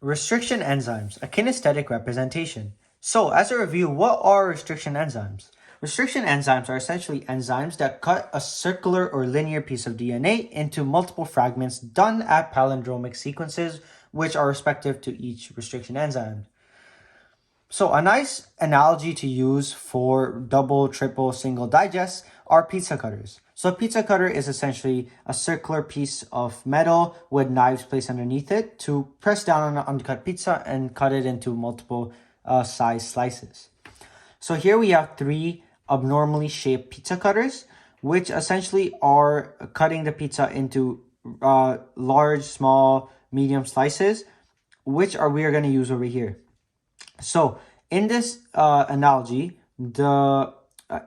Restriction enzymes, a kinesthetic representation. So, as a review, what are restriction enzymes? Restriction enzymes are essentially enzymes that cut a circular or linear piece of DNA into multiple fragments done at palindromic sequences, which are respective to each restriction enzyme. So a nice analogy to use for double, triple, single digests are pizza cutters. So a pizza cutter is essentially a circular piece of metal with knives placed underneath it to press down on an uncut pizza and cut it into multiple size slices. So here we have three abnormally shaped pizza cutters, which essentially are cutting the pizza into large, small, medium slices, which we are going to use over here. So in this analogy, the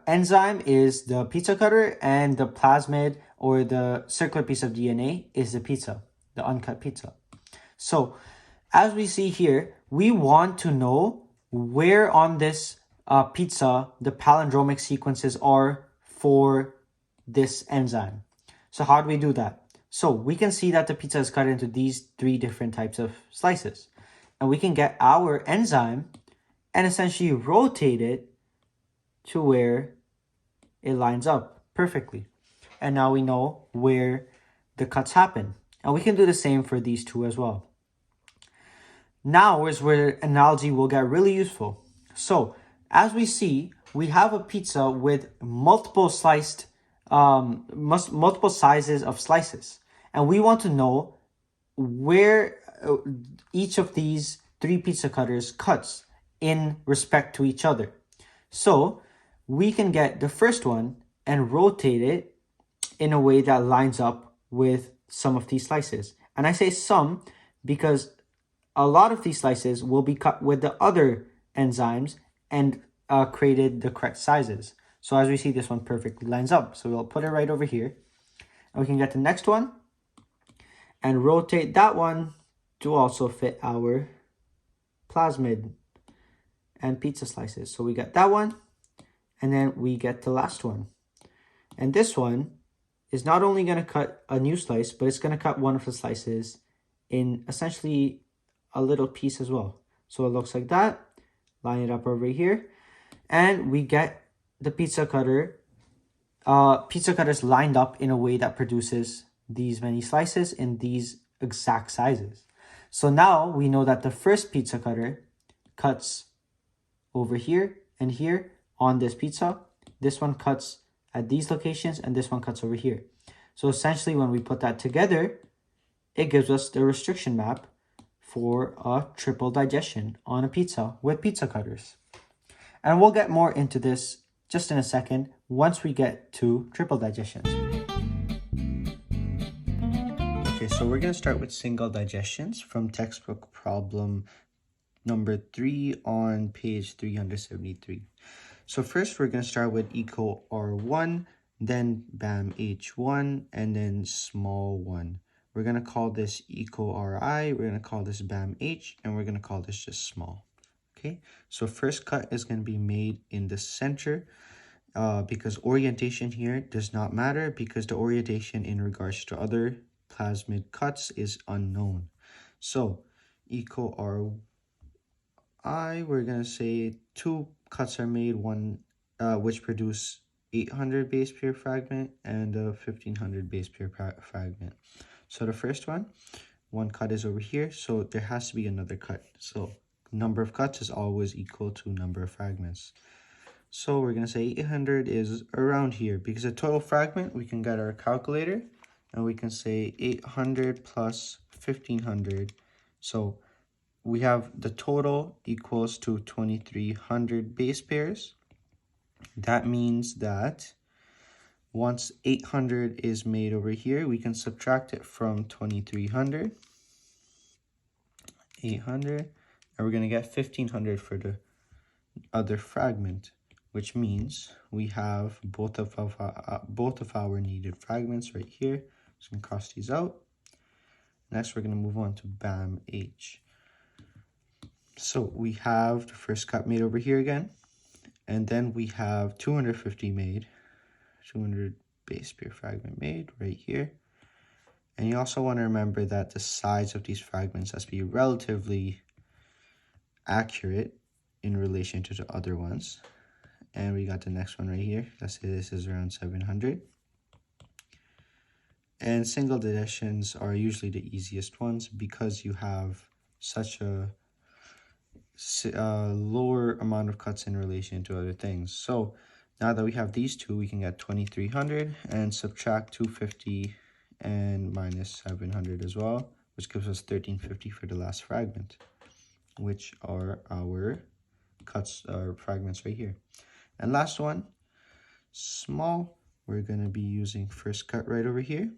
enzyme is the pizza cutter and the plasmid or the circular piece of DNA is the pizza, the uncut pizza. So as we see here, we want to know where on this pizza the palindromic sequences are for this enzyme. So how do we do that? So we can see that the pizza is cut into these three different types of slices. And we can get our enzyme and essentially rotate it to where it lines up perfectly. And now we know where the cuts happen. And we can do the same for these two as well. Now is where analogy will get really useful. So as we see, we have a pizza with multiple sizes of slices. And we want to know where each of these three pizza cutters cuts in respect to each other. So we can get the first one and rotate it in a way that lines up with some of these slices. And I say some because a lot of these slices will be cut with the other enzymes and created the correct sizes. So as we see, this one perfectly lines up. So we'll put it right over here. And we can get the next one and rotate that one to also fit our plasmid and pizza slices. So we get that one, and then we get the last one. And this one is not only going to cut a new slice, but it's going to cut one of the slices in essentially a little piece as well. So it looks like that. Line it up over here. And we get the pizza cutters lined up in a way that produces these many slices in these exact sizes. So now we know that the first pizza cutter cuts over here and here on this pizza. This one cuts at these locations and this one cuts over here. So essentially when we put that together, it gives us the restriction map for a triple digestion on a pizza with pizza cutters. And we'll get more into this just in a second once we get to triple digestions. Okay, so we're going to start with single digestions from textbook problem number 3 on page 373. So first we're going to start with EcoRI+, then BamHI+, and then SmaI+. We're going to call this EcoRI, we're going to call this BamHI, and we're going to call this just small. Okay, so first cut is going to be made in the center because orientation here does not matter because the orientation in regards to other plasmid cuts is unknown. So EcoRI, we're going to say two cuts are made, one which produce 800 base pair fragment and a 1500 base pair fragment. So the first one cut is over here, so there has to be another cut. So number of cuts is always equal to number of fragments. So we're going to say 800 is around here because the total fragment, we can get our calculator and we can say 800 plus 1500. So we have the total equals to 2300 base pairs. That means that once 800 is made over here, we can subtract it from 2300. 800, and we're going to get 1500 for the other fragment, which means we have both of our needed fragments right here. So I'm going to cross these out. Next, we're going to move on to BamHI. So we have the first cut made over here again, and then we have 250 made, 200 base pair fragment made right here. And you also want to remember that the size of these fragments has to be relatively accurate in relation to the other ones. And we got the next one right here. Let's say this is around 700. And single digestions are usually the easiest ones because you have such a lower amount of cuts in relation to other things. So now that we have these two, we can get 2300 and subtract 250 and minus 700 as well, which gives us 1350 for the last fragment, which are our cuts or fragments right here. And last one, small, we're going to be using first cut right over here.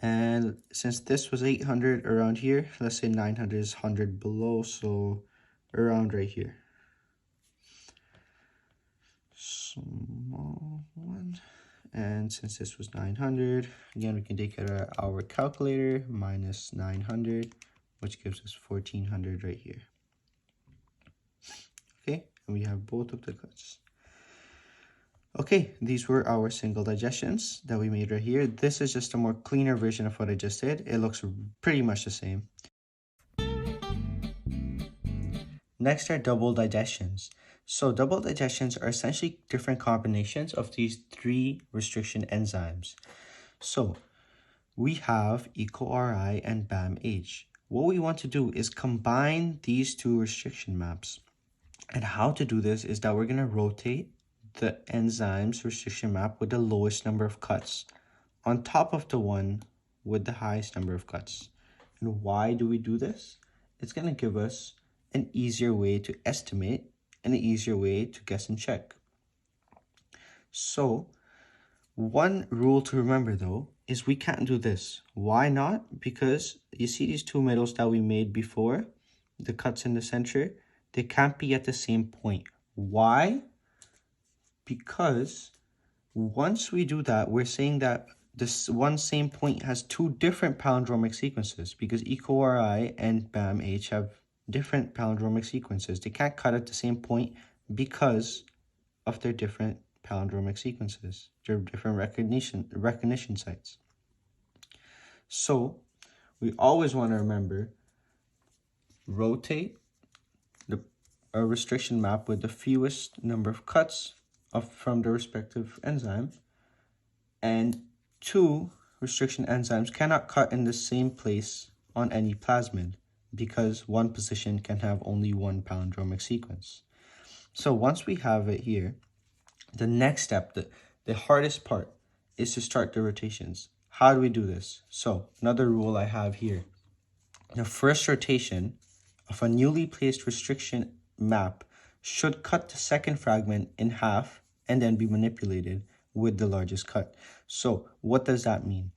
And since this was 800 around here, let's say 900 is 100 below, so around right here. Small one. And since this was 900, again, we can take our calculator, minus 900, which gives us 1400 right here. Okay, and we have both of the cuts. Okay, these were our single digestions that we made right here. This is just a more cleaner version of what I just did. It looks pretty much the same. Next are double digestions. So double digestions are essentially different combinations of these three restriction enzymes. So we have EcoRI and BamHI. What we want to do is combine these two restriction maps. And how to do this is that we're going to rotate the enzymes restriction map with the lowest number of cuts on top of the one with the highest number of cuts. And why do we do this? It's going to give us an easier way to estimate and an easier way to guess and check. So one rule to remember though is we can't do this. Why not? Because you see these two middles that we made before, the cuts in the center, they can't be at the same point. Why? Because once we do that, we're saying that this one same point has two different palindromic sequences because EcoRI and BamHI have different palindromic sequences. They can't cut at the same point because of their different palindromic sequences, their different recognition sites. So we always want to remember, rotate a restriction map with the fewest number of cuts from the respective enzyme, and two restriction enzymes cannot cut in the same place on any plasmid because one position can have only one palindromic sequence. So once we have it here, the next step, the hardest part, is to start the rotations. How do we do this? So another rule I have here, the first rotation of a newly placed restriction map should cut the second fragment in half and then be manipulated with the largest cut. So what does that mean?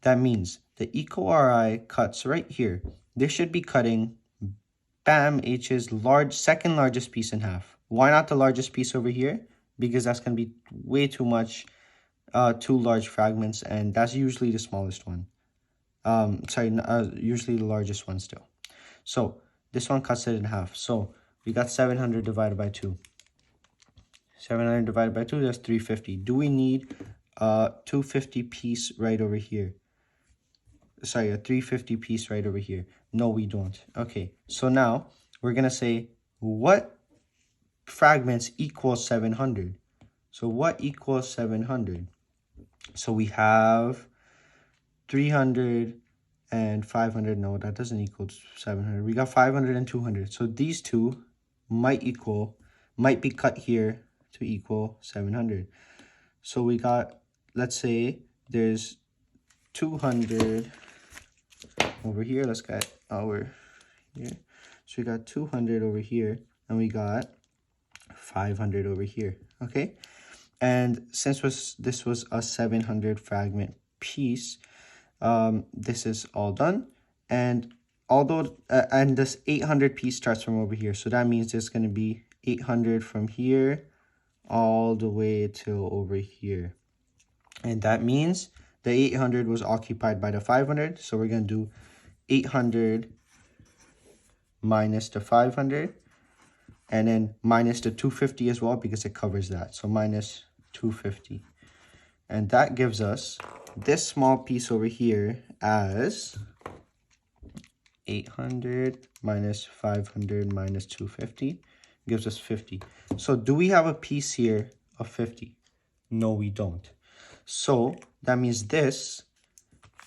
That means the EcoRI cuts right here, they should be cutting BamHI's second largest piece in half. Why not the largest piece over here? Because that's going to be way too much, two large fragments, and that's usually the smallest one. Usually the largest one still. So this one cuts it in half. So we got 700 divided by 2. 700 divided by 2, that's 350. Do we need a 250 piece right over here? Sorry, a 350 piece right over here. No, we don't. Okay, so now we're going to say what fragments equal 700. So what equals 700? So we have 300 and 500. No, that doesn't equal 700. We got 500 and 200. So these two might be cut here to equal 700. So we got, let's say there's 200 over here. Let's get our here. So we got 200 over here and we got 500 over here. Okay. And since this was a 700 fragment piece, this is all done. And although, and this 800 piece starts from over here. So that means there's going to be 800 from here all the way till over here. And that means the 800 was occupied by the 500. So we're going to do 800 minus the 500. And then minus the 250 as well because it covers that. So minus 250. And that gives us this small piece over here as 800 minus 500 minus 250 gives us 50. So do we have a piece here of 50? No, we don't. So that means this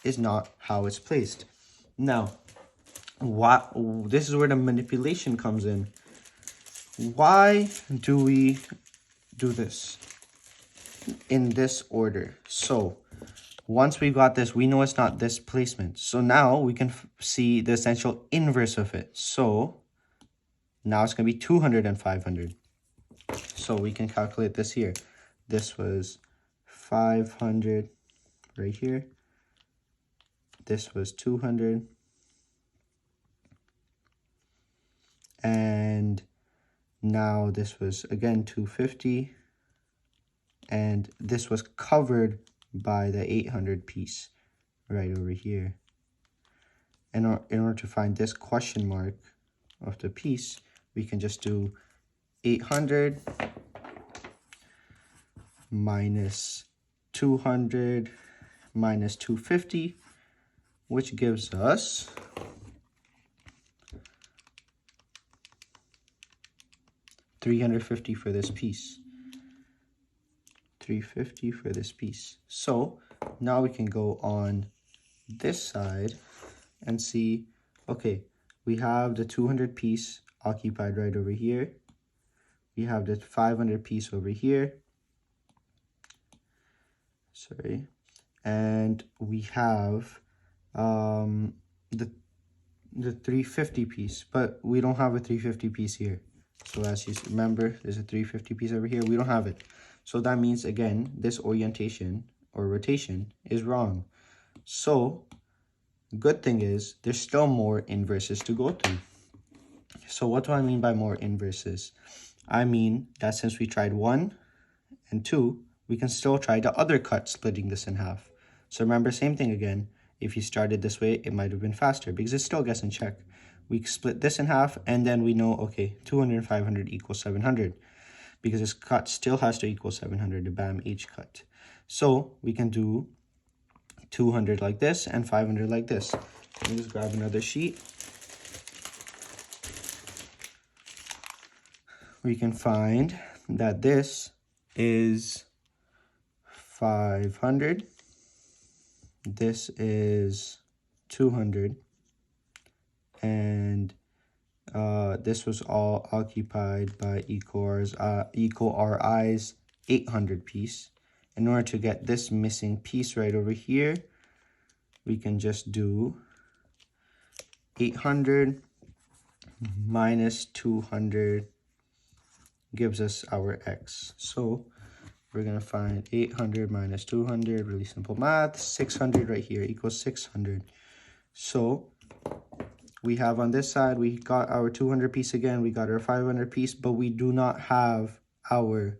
is not how it's placed. Now, this is where the manipulation comes in. Why do we do this in this order? So once we've got this, we know it's not this placement. So now we can see the essential inverse of it. So now it's going to be 200 and 500. So we can calculate this here. This was 500 right here. This was 200. And now this was, again, 250. And this was covered by the 800 piece right over here. And in order to find this question mark of the piece, we can just do 800 minus 200 minus 250, which gives us 350 for this piece. 350 for this piece. So now we can go on this side and see, okay, we have the 200 piece occupied right over here. We have the 500 piece over here. Sorry. And we have the 350 piece, but we don't have a 350 piece here. So as you remember, there's a 350 piece over here. We don't have it. So that means, again, this orientation or rotation is wrong. So good thing is there's still more inverses to go through. So what do I mean by more inverses? I mean that since we tried 1 and 2, we can still try the other cut, splitting this in half. So remember, same thing again. If you started this way, it might have been faster because it still gets in check. We split this in half, and then we know, okay, 200 and 500 equals 700. Because this cut still has to equal 700, the BamH cut. So we can do 200 like this and 500 like this. Let me just grab another sheet. We can find that this is 500. This is 200. And this was all occupied by EcoRI's 800 piece. In order to get this missing piece right over here, we can just do 800 minus 200 gives us our x. So we're going to find 800 minus 200, really simple math, 600 right here equals 600. So we have on this side, we got our 200 piece again, we got our 500 piece, but we do not have our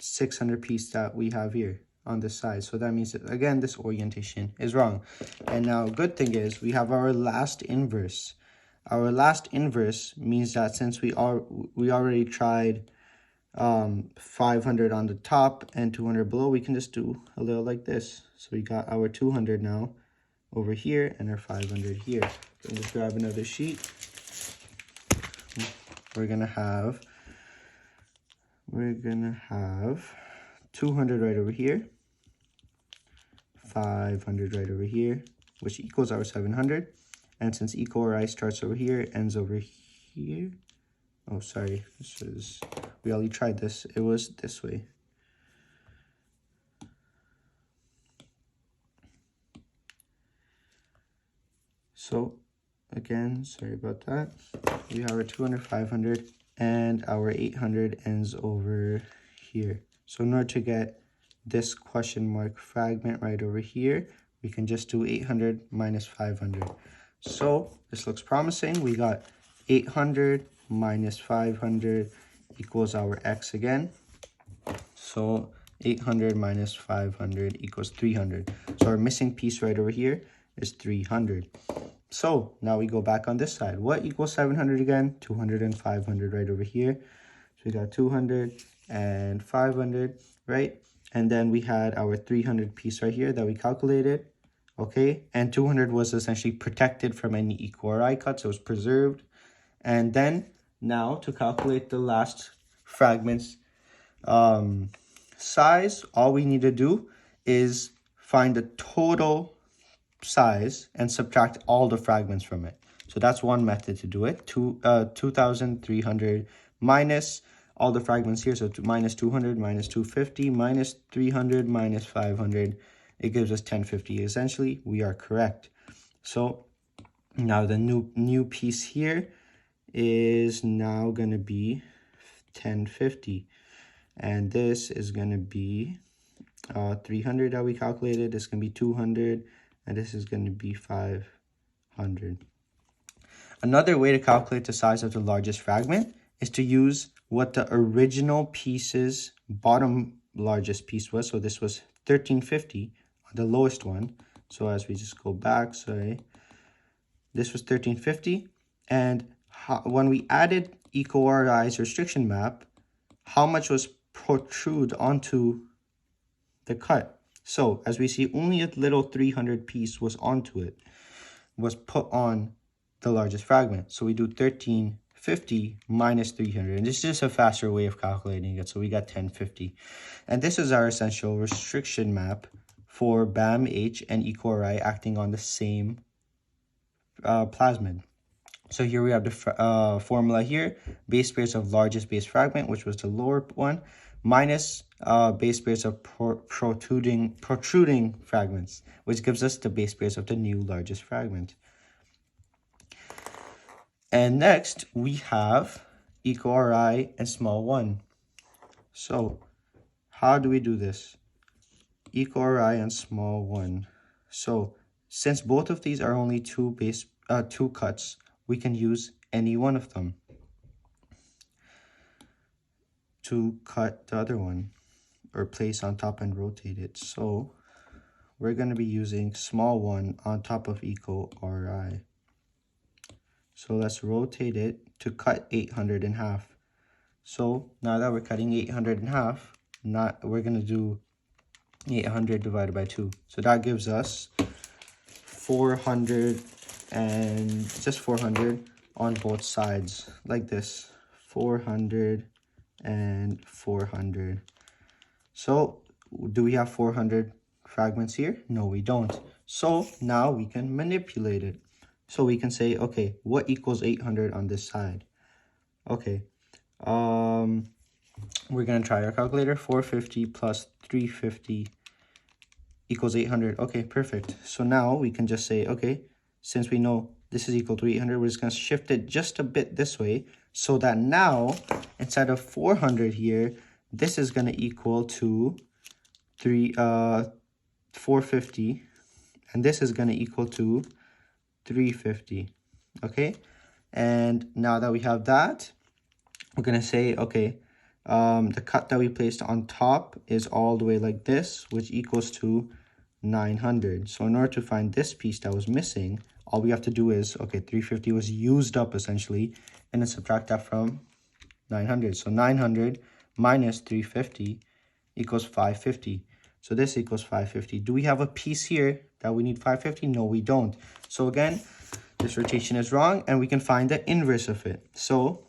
600 piece that we have here on this side. So that means that, again, this orientation is wrong. And now, good thing is we have our last inverse. Our last inverse means that since we already tried 500 on the top and 200 below, we can just do a little like this. So we got our 200 now over here and our 500 here. So let's grab another sheet. We're gonna have 200 right over here, 500 right over here, which equals our 700. And since EcoRI starts over here, ends over here. Oh, sorry, we already tried this. It was this way. So again, sorry about that. We have our 200, 500, and our 800 ends over here. So in order to get this question mark fragment right over here, we can just do 800 minus 500. So this looks promising. We got 800 minus 500 equals our x again. So 800 minus 500 equals 300. So our missing piece right over here is 300. So now we go back on this side. What equals 700 again? 200 and 500 right over here. So we got 200 and 500, right? And then we had our 300 piece right here that we calculated. Okay, and 200 was essentially protected from any EcoRI cuts, so it was preserved. And then now to calculate the last fragment's size, all we need to do is find the total size and subtract all the fragments from it. So that's one method to do it. 2,300 minus all the fragments here. So minus 200, minus 250, minus 300, minus 500. It gives us 1050. Essentially, we are correct. So now the new piece here is now going to be 1050. And this is going to be 300 that we calculated. This is going to be 200. And this is going to be 500. Another way to calculate the size of the largest fragment is to use what the original piece's bottom largest piece was. So this was 1350, the lowest one. So as we just go back, sorry, this was 1350. And when we added EcoRI's restriction map, how much was protrude onto the cut? So as we see, only a little 300 piece was onto it, was put on the largest fragment. So we do 1350 minus 300. And this is just a faster way of calculating it. So we got 1050. And this is our essential restriction map for BamH and EcoRI acting on the same plasmid. So here we have the formula here, base pairs of largest base fragment, which was the lower one, minus base pairs of protruding fragments, which gives us the base pairs of the new largest fragment. And next we have EcoRI and SmaI+1. So how do we do this? EcoRI and SmaI+1. So since both of these are only two cuts, we can use any one of them to cut the other one or place on top and rotate it. So we're going to be using SmaI+1 on top of EcoRI. So let's rotate it to cut 800 in half. So now that we're cutting 800 in half, we're going to do 800 divided by 2. So that gives us 400 and just 400 on both sides, like this. 400 and 400. So do we have 400 fragments here? No, we don't. So now we can manipulate it. So we can say, okay, what equals 800 on this side? Okay, we're gonna try our calculator. 450 plus 350 equals 800. Okay, perfect. So now we can just say, okay, since we know this is equal to 800, we're just gonna shift it just a bit this way, so that now instead of 400 here, this is gonna equal to 450, and this is gonna equal to 350. Okay, and now that we have that, we're gonna say, okay, the cut that we placed on top is all the way like this, which equals to 900. So in order to find this piece that was missing, all we have to do is, okay, 350 was used up essentially, and then subtract that from 900. So 900 minus 350 equals 550. So this equals 550. Do we have a piece here that we need 550? No, we don't. So again, this rotation is wrong, and we can find the inverse of it. So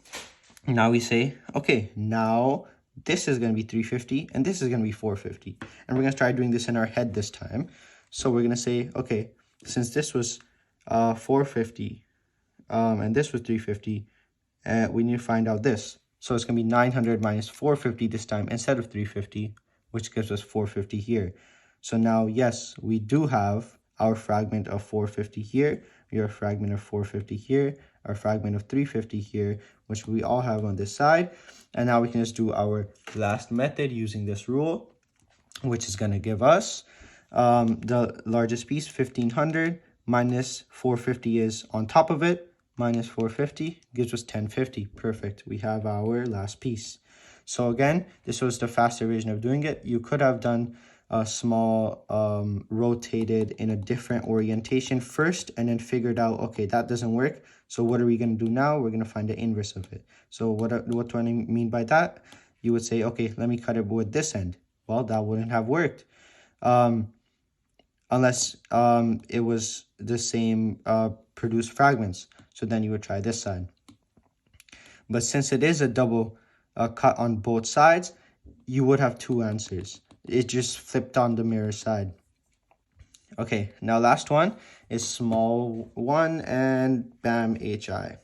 now we say, okay, now this is going to be 350, and this is going to be 450. And we're going to try doing this in our head this time. So we're going to say, okay, since this was 450, and this was 350, we need to find out this. So it's going to be 900 minus 450 this time instead of 350, which gives us 450 here. So now, yes, we do have our fragment of 450 here, your fragment of 450 here, our fragment of 350 here, which we all have on this side. And now we can just do our last method using this rule, which is going to give us the largest piece, 1500, minus 450 is on top of it, minus 450 gives us 1050. Perfect. We have our last piece. So again, this was the faster version of doing it. You could have done a small rotated in a different orientation first, and then figured out, okay, that doesn't work. So what are we going to do now? We're going to find the inverse of it. So what do I mean by that? You would say, okay, let me cut it with this end. well, that wouldn't have worked. Unless it was the same produced fragments. So then you would try this side. But since it is a double cut on both sides, you would have two answers. It just flipped on the mirror side. Okay, now last one is small 1 and BamHI.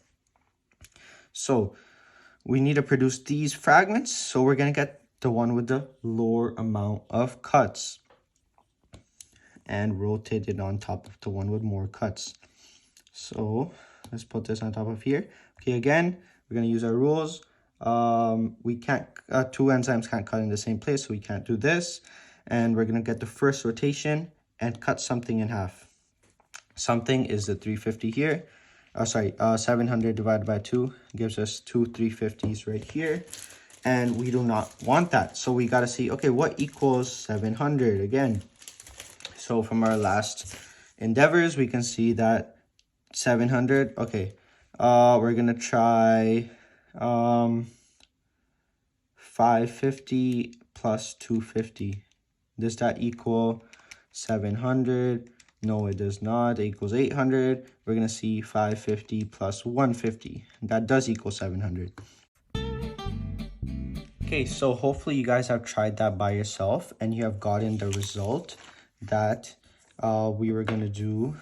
So we need to produce these fragments. So we're going to get the one with the lower amount of cuts and rotate it on top of the one with more cuts. So let's put this on top of here. Okay, again, we're going to use our rules. We can't, two enzymes can't cut in the same place, so we can't do this. And we're going to get the first rotation and cut something in half. Something is the 350 here. 700 divided by 2 gives us two 350s right here. And we do not want that. So we got to see, okay, what equals 700 again? So from our last endeavors, we can see that 700, okay, we're going to try 550 plus 250. Does that equal 700? No, it does not. It equals 800. We're going to see 550 plus 150. That does equal 700. Okay, so hopefully you guys have tried that by yourself and you have gotten the result that we were going to do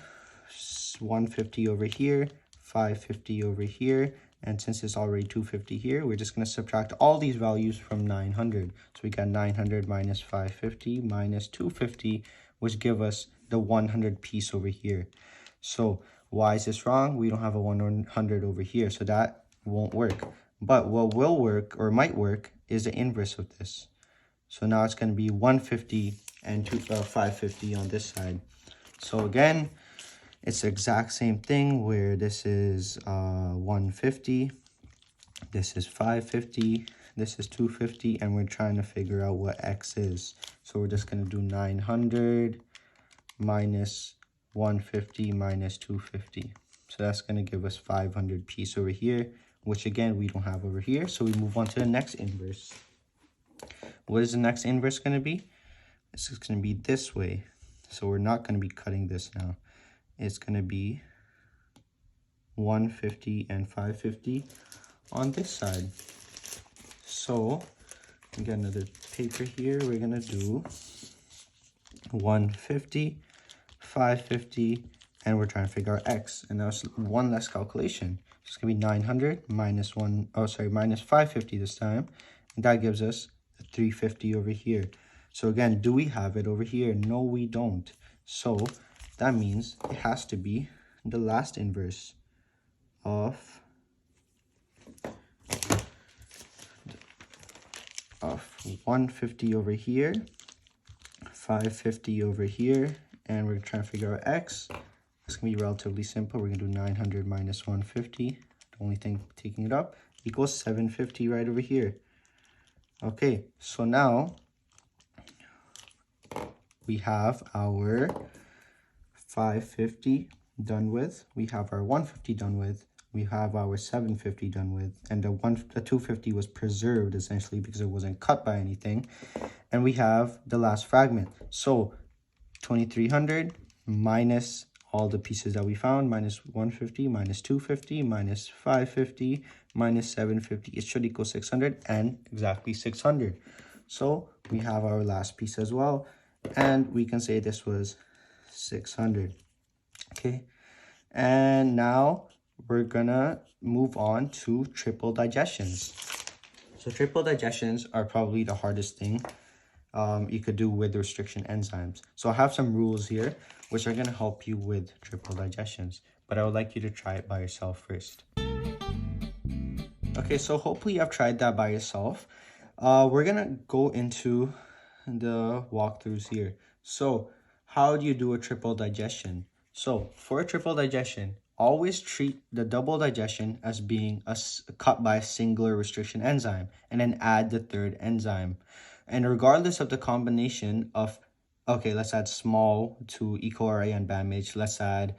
150 over here, 550 over here, and since it's already 250 here, we're just going to subtract all these values from 900. So we got 900 minus 550 minus 250, which give us the 100 piece over here. So why is this wrong? We don't have a 100 over here, so that won't work. But what will work or might work is the inverse of this. So now it's going to be 150 and 550 on this side. So again, it's the exact same thing where this is 150, this is 550, this is 250, and we're trying to figure out what x is. So we're just going to do 900 minus 150 minus 250. So that's going to give us 500 piece over here, which again, we don't have over here. So we move on to the next inverse. What is the next inverse going to be? This is going to be this way. So we're not going to be cutting this now. It's going to be 150 and 550 on this side. So we got another paper here. We're going to do 150, 550, and we're trying to figure out x. And that's one less calculation. It's going to be 900 minus minus 550 this time. And that gives us 350 over here. So again, do we have it over here? No, we don't. So that means it has to be the last inverse of 150 over here, 550 over here, and we're trying to figure out x. It's going to be relatively simple. We're going to do 900 minus 150. The only thing taking it up equals 750 right over here. Okay, so now we have our 550 done with, we have our 150 done with, we have our 750 done with, and the 250 was preserved essentially because it wasn't cut by anything, and we have the last fragment. So 2300 minus all the pieces that we found, minus 150, minus 250, minus 550, minus 750. It should equal 600 and exactly 600. So we have our last piece as well. And we can say this was 600. Okay. And now we're gonna move on to triple digestions. So triple digestions are probably the hardest thing you could do with restriction enzymes. So I have some rules here which are going to help you with triple digestions, but I would like you to try it by yourself first. Okay, so hopefully you have tried that by yourself. We're going to go into the walkthroughs here. So how do you do a triple digestion? So for a triple digestion, always treat the double digestion as being cut by a singular restriction enzyme and then add the third enzyme. And regardless of the combination of, okay, let's add SmaI to EcoRI and BamHI. Let's add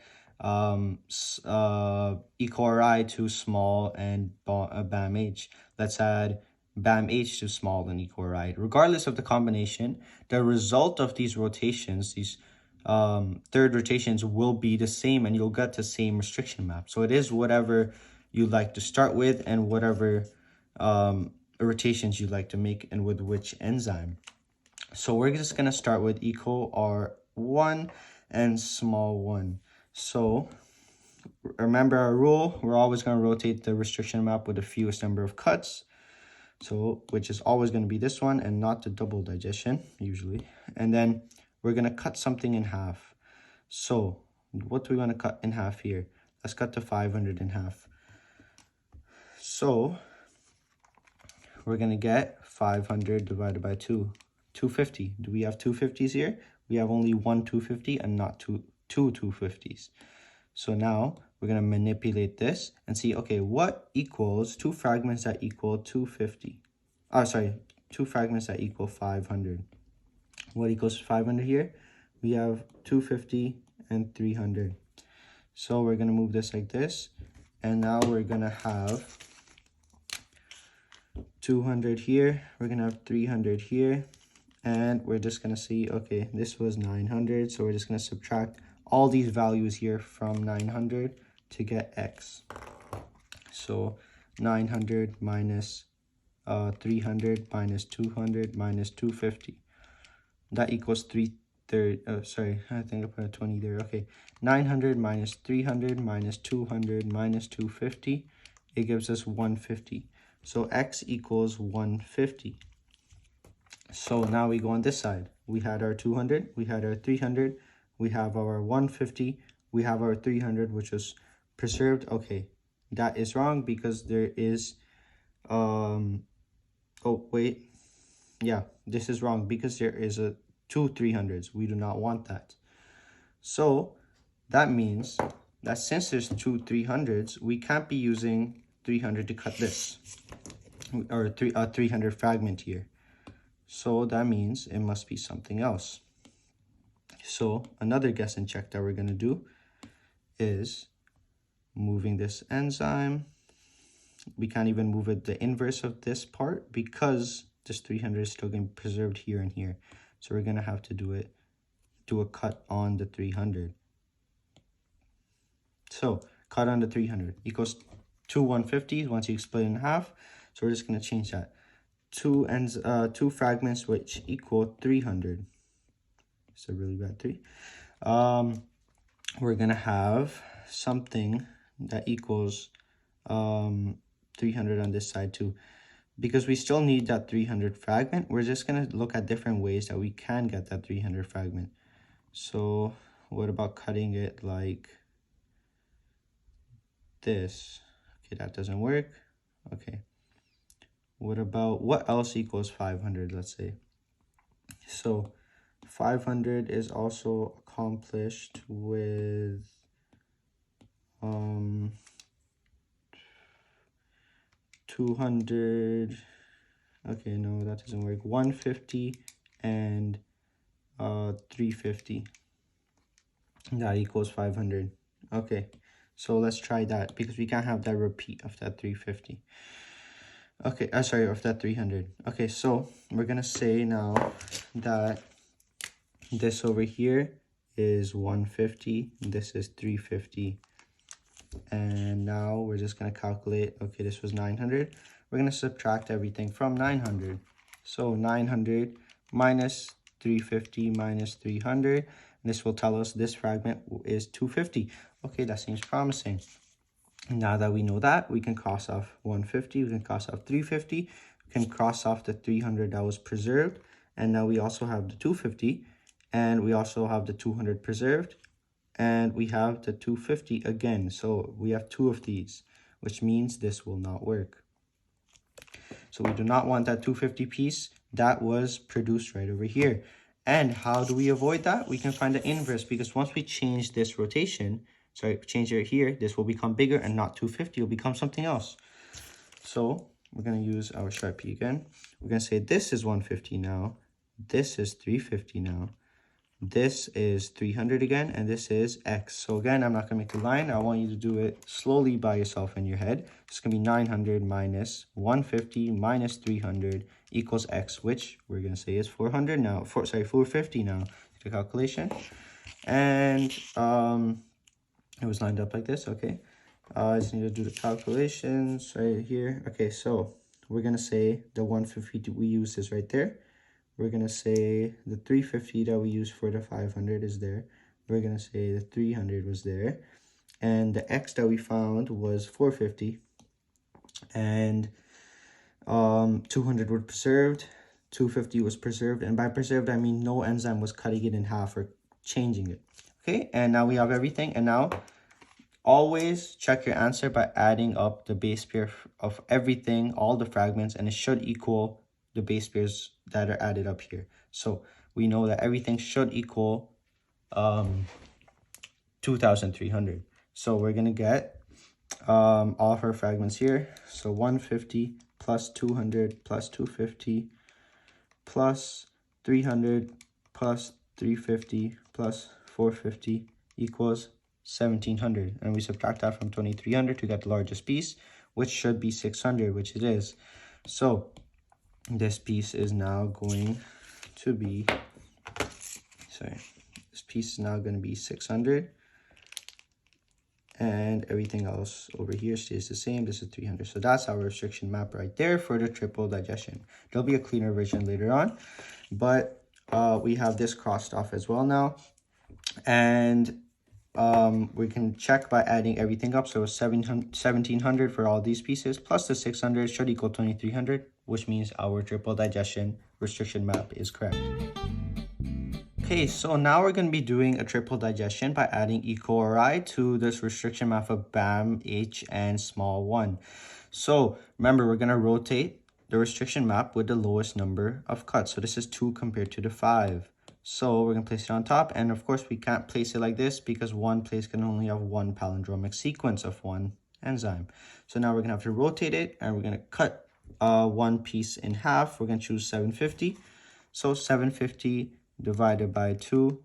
EcoRI to SmaI and BamHI. Let's add BamH+Smal and EcoRI. Regardless of the combination, the result of these rotations, these third rotations, will be the same, and you'll get the same restriction map. So it is whatever you like to start with and whatever rotations you like to make and with which enzyme. So we're just going to start with EcoR1 and SmaI+1. So remember our rule, we're always going to rotate the restriction map with the fewest number of cuts. So, which is always going to be this one and not the double digestion, usually. And then we're going to cut something in half. So, what do we want to cut in half here? Let's cut the 500 in half. So, we're going to get 500 divided by 2. 250. Do we have 250s here? We have only one 250 and not two 250s. So now we're going to manipulate this and see, okay, what equals two fragments that equal 250? Oh, sorry, two fragments that equal 500. What equals 500 here? We have 250 and 300. So we're going to move this like this. And now we're going to have 200 here. We're going to have 300 here. And we're just going to see, okay, this was 900. So we're just going to subtract all these values here from 900 to get x. So 900 minus 300 minus 200 minus 250. That equals 3/3. Oh, sorry, I think I put a 20 there. Okay, 900 minus 300 minus 200 minus 250. It gives us 150. So x equals 150. So now we go on this side. We had our 200, we had our 300, we have our 150, we have our 300, which was preserved. Okay, that is wrong because there is, oh wait, yeah, this is wrong because there is a two 300s. We do not want that. So that means that since there's two 300s, we can't be using 300 to cut this, or 300 fragment here. So that means it must be something else. So another guess and check that we're going to do is moving this enzyme. We can't even move it the inverse of this part because this 300 is still going to be preserved here and here. So we're going to have to do a cut on the 300. So cut on the 300 equals two 150s once you split it in half. So we're just going to change that. Two fragments which equal 300. It's a really bad 3. We're gonna have something that equals 300 on this side too. Because we still need that 300 fragment, we're just gonna look at different ways that we can get that 300 fragment. So what about cutting it like this? Okay, that doesn't work. Okay. What about, what else equals 500, let's say? So 500 is also accomplished with 200. Okay, no, that doesn't work. 150 and 350. That equals 500. Okay, so let's try that because we can't have that repeat of that 350. Okay, sorry, of that 300. Okay, so we're gonna say now that this over here is 150, this is 350, and now we're just gonna calculate. Okay, this was 900. We're gonna subtract everything from 900. So 900 minus 350 minus 300. And this will tell us this fragment is 250. Okay, that seems promising. Now that we know that, we can cross off 150, we can cross off 350, we can cross off the 300 that was preserved, and now we also have the 250, and we also have the 200 preserved, and we have the 250 again. So we have two of these, which means this will not work. So we do not want that 250 piece that was produced right over here. And how do we avoid that? We can find the inverse, because once we change this rotation, sorry, change it here, this will become bigger and not 250, will become something else. So we're going to use our Sharpie again. We're going to say this is 150 now. This is 350 now. this is 300 again, and this is x. So again, I'm not going to make a line. I want you to do it slowly by yourself in your head. It's going to be 900 minus 150 minus 300 equals x, which we're going to say is 400 now. 450 now. The calculation. And it was lined up like this. Okay. I just need to do the calculations right here. Okay, so we're going to say the 150 we used is right there. We're going to say the 350 that we used for the 500 is there. We're going to say the 300 was there. And the x that we found was 450. And 200 were preserved. 250 was preserved. And by preserved, I mean no enzyme was cutting it in half or changing it. Okay, and now we have everything. And now always check your answer by adding up the base pair of everything, all the fragments, and it should equal the base pairs that are added up here. So we know that everything should equal 2,300. So we're going to get all of our fragments here. So 150 plus 200 plus 250 plus 300 plus 350 plus 450 equals 1,700. And we subtract that from 2,300 to get the largest piece, which should be 600, which it is. So this piece is now going to be, this piece is now going to be 600. And everything else over here stays the same. This is 300. So that's our restriction map right there for the triple digestion. There'll be a cleaner version later on, but we have this crossed off as well now. And we can check by adding everything up. So 1,700 for all these pieces plus the 600 should equal 2,300, which means our triple digestion restriction map is correct. Okay, so now we're going to be doing a triple digestion by adding EcoRI to this restriction map of BamHI and SmaI+1. So remember, we're going to rotate the restriction map with the lowest number of cuts. So this is 2 compared to the 5. So we're going to place it on top. And of course, we can't place it like this because one place can only have one palindromic sequence of one enzyme. So now we're going to have to rotate it, and we're going to cut one piece in half. We're going to choose 750. So 750 divided by 2,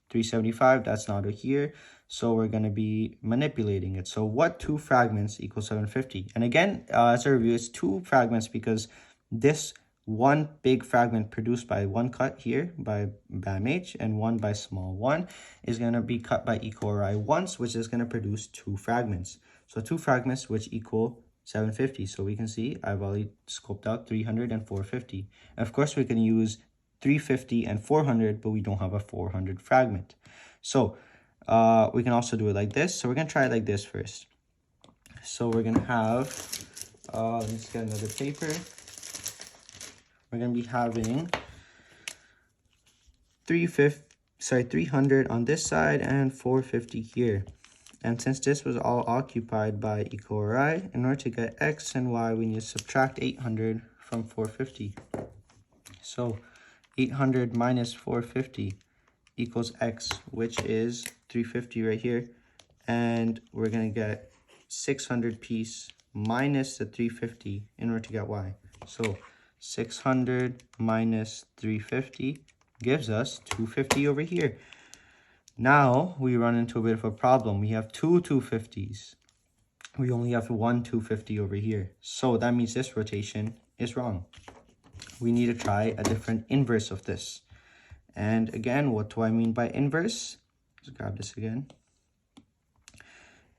375, that's not here. So we're going to be manipulating it. So what 2 fragments equals 750? And again, as a review, it's 2 fragments because this one big fragment produced by one cut here by BamHI and one by SmaI+1 is going to be cut by EcoRI once, which is going to produce 2 fragments. So 2 fragments which equal 750. So we can see I've already scoped out 300 and 450. And of course, we can use 350 and 400, but we don't have a 400 fragment. So we can also do it like this. So we're going to try it like this first. So we're going to have, let's get another paper. We're going to be having 300 on this side and 450 here. And since this was all occupied by EcoRI, in order to get x and y, we need to subtract 800 from 450. So 800 minus 450 equals x, which is 350 right here. And we're going to get 600 piece minus the 350 in order to get y. So 600 minus 350 gives us 250 over here. Now we run into a bit of a problem. We have 2 250s. We only have 1 250 over here. So that means this rotation is wrong. We need to try a different inverse of this. And again, what do I mean by inverse? Let's grab this again.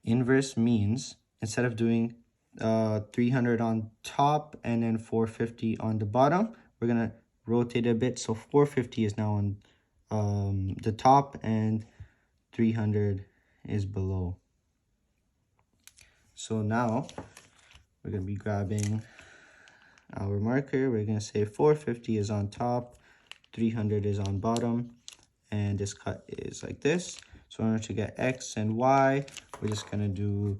Inverse means instead of doing 300 on top and then 450 on the bottom, we're going to rotate a bit. So 450 is now on the top and 300 is below. So now we're going to be grabbing our marker. We're going to say 450 is on top, 300 is on bottom, and this cut is like this. So in order to get x and y, we're just going to do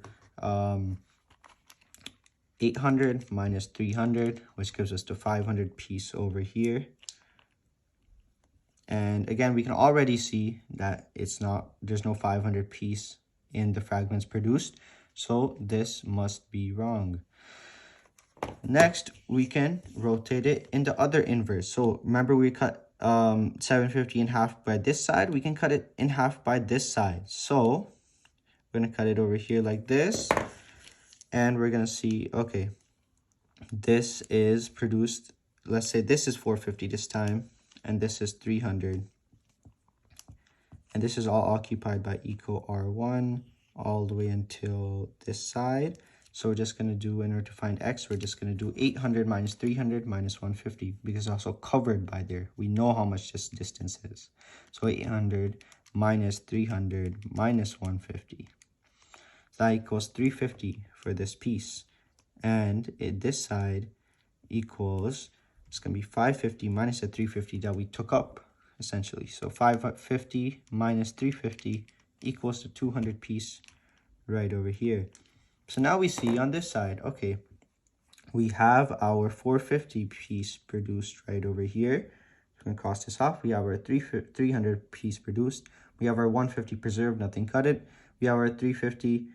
800 minus 300, which gives us the 500 piece over here. And again, we can already see that there's no 500 piece in the fragments produced. So this must be wrong. Next, we can rotate it in the other inverse. So remember, we cut 750 in half by this side, we can cut it in half by this side. So we're going to cut it over here like this. And we're going to see, okay, this is produced, let's say this is 450 this time, and this is 300. And this is all occupied by EcoRI all the way until this side. So we're just going to do, in order to find x, we're just going to do 800 minus 300 minus 150, because it's also covered by there. We know how much this distance is. So 800 minus 300 minus 150. That equals 350 for this piece. And this side equals, it's going to be 550 minus the 350 that we took up, essentially. So 550 minus 350 equals the 200 piece right over here. So now we see on this side, okay, we have our 450 piece produced right over here. We're going to cross this off. We have our 300 piece produced. We have our 150 preserved, nothing cut it. We have our 350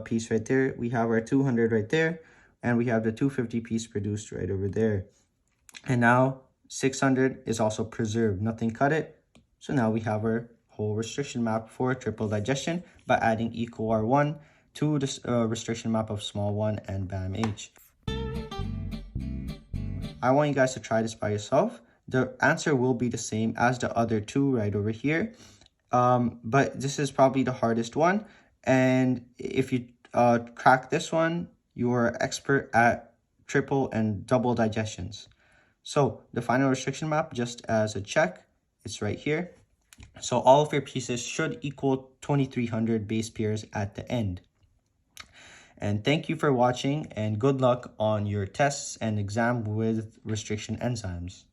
piece right there. We have our 200 right there. And we have the 250 piece produced right over there. And now 600 is also preserved, nothing cut it. So now we have our whole restriction map for triple digestion by adding EcoRI to the restriction map of SmaI and BamHI. I want you guys to try this by yourself. The answer will be the same as the other two right over here. But this is probably the hardest one. And if you crack this one, you are expert at triple and double digestions. So the final restriction map, just as a check, it's right here. So all of your pieces should equal 2300 base pairs at the end. And thank you for watching, and good luck on your tests and exam with restriction enzymes.